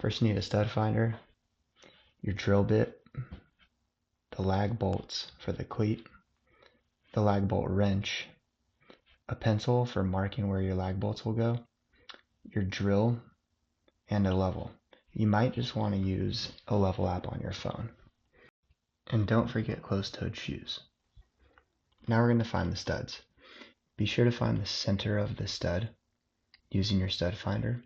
First you need a stud finder, your drill bit, the lag bolts for the cleat, the lag bolt wrench, a pencil for marking where your lag bolts will go, your drill, and a level. You might just want to use a level app on your phone. And don't forget closed-toed shoes. Now we're going to find the studs. Be sure to find the center of the stud using your stud finder.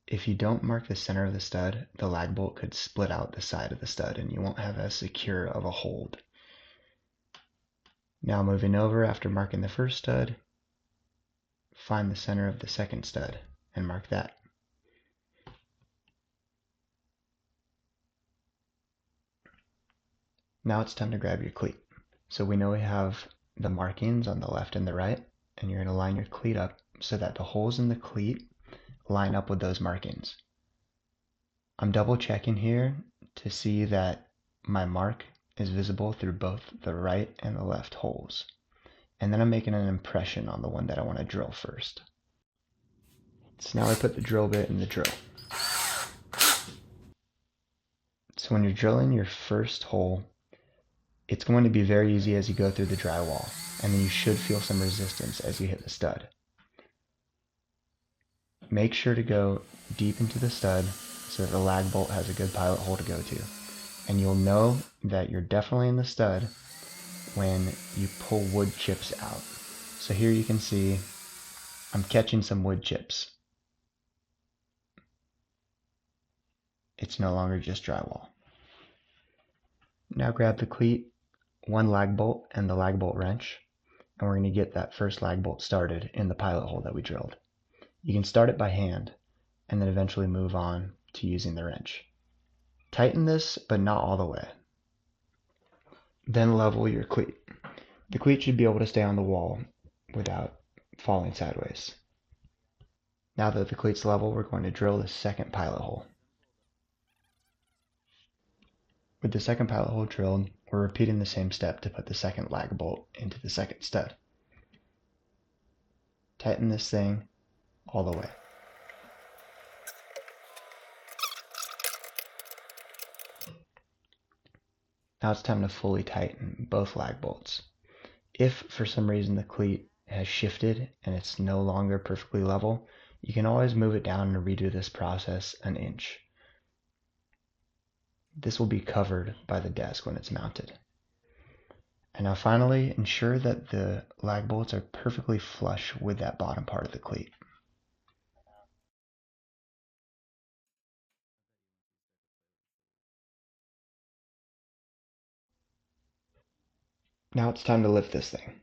If you don't mark the center of the stud, the lag bolt could split out the side of the stud and you won't have as secure of a hold. Now moving over, after marking the first stud, find the center of the second stud and mark that. Now it's time to grab your cleat. So we know we have the markings on the left and the right, and you're going to line your cleat up so that the holes in the cleat line up with those markings. I'm double checking here to see that my mark is visible through both the right and the left holes. And then I'm making an impression on the one that I want to drill first. So now I put the drill bit in the drill. So when you're drilling your first hole, it's going to be very easy as you go through the drywall, and then you should feel some resistance as you hit the stud. Make sure to go deep into the stud so that the lag bolt has a good pilot hole to go to. And you'll know that you're definitely in the stud when you pull wood chips out. So here you can see I'm catching some wood chips. It's no longer just drywall. Now grab the cleat, one lag bolt, and the lag bolt wrench, and we're going to get that first lag bolt started in the pilot hole that we drilled. You can start it by hand and then eventually move on to using the wrench. Tighten this, but not all the way. Then level your cleat. The cleat should be able to stay on the wall without falling sideways. Now that the cleat's level, we're going to drill the second pilot hole. With the second pilot hole drilled, we're repeating the same step to put the second lag bolt into the second stud. Tighten this thing all the way. Now it's time to fully tighten both lag bolts. If for some reason the cleat has shifted and it's no longer perfectly level, you can always move it down and redo this process an inch. This will be covered by the desk when it's mounted. And now finally, ensure that the lag bolts are perfectly flush with that bottom part of the cleat. Now it's time to lift this thing.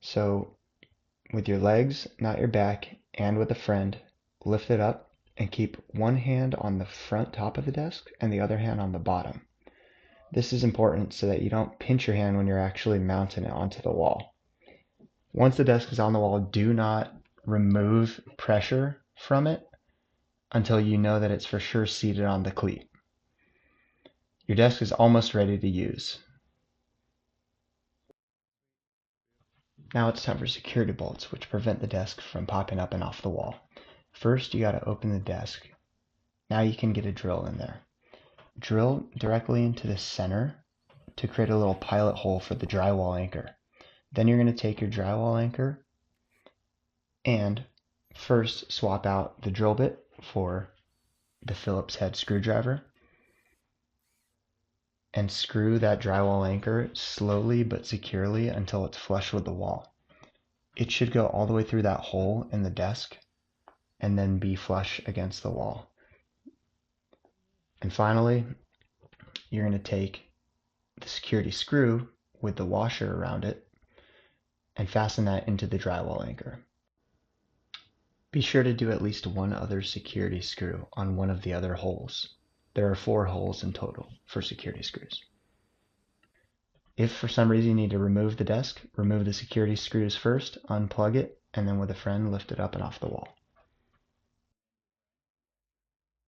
So with your legs, not your back, and with a friend, lift it up and keep one hand on the front top of the desk and the other hand on the bottom. This is important so that you don't pinch your hand when you're actually mounting it onto the wall. Once the desk is on the wall, do not remove pressure from it until you know that it's for sure seated on the cleat. Your desk is almost ready to use. Now it's time for security bolts, which prevent the desk from popping up and off the wall. First, you got to open the desk. Now you can get a drill in there. Drill directly into the center to create a little pilot hole for the drywall anchor. Then you're going to take your drywall anchor and first swap out the drill bit for the Phillips head screwdriver and screw that drywall anchor slowly but securely until it's flush with the wall. It should go all the way through that hole in the desk and then be flush against the wall. And finally, you're going to take the security screw with the washer around it and fasten that into the drywall anchor. Be sure to do at least one other security screw on one of the other holes. There are 4 holes in total for security screws. If for some reason you need to remove the desk, remove the security screws first, unplug it, and then with a friend lift it up and off the wall.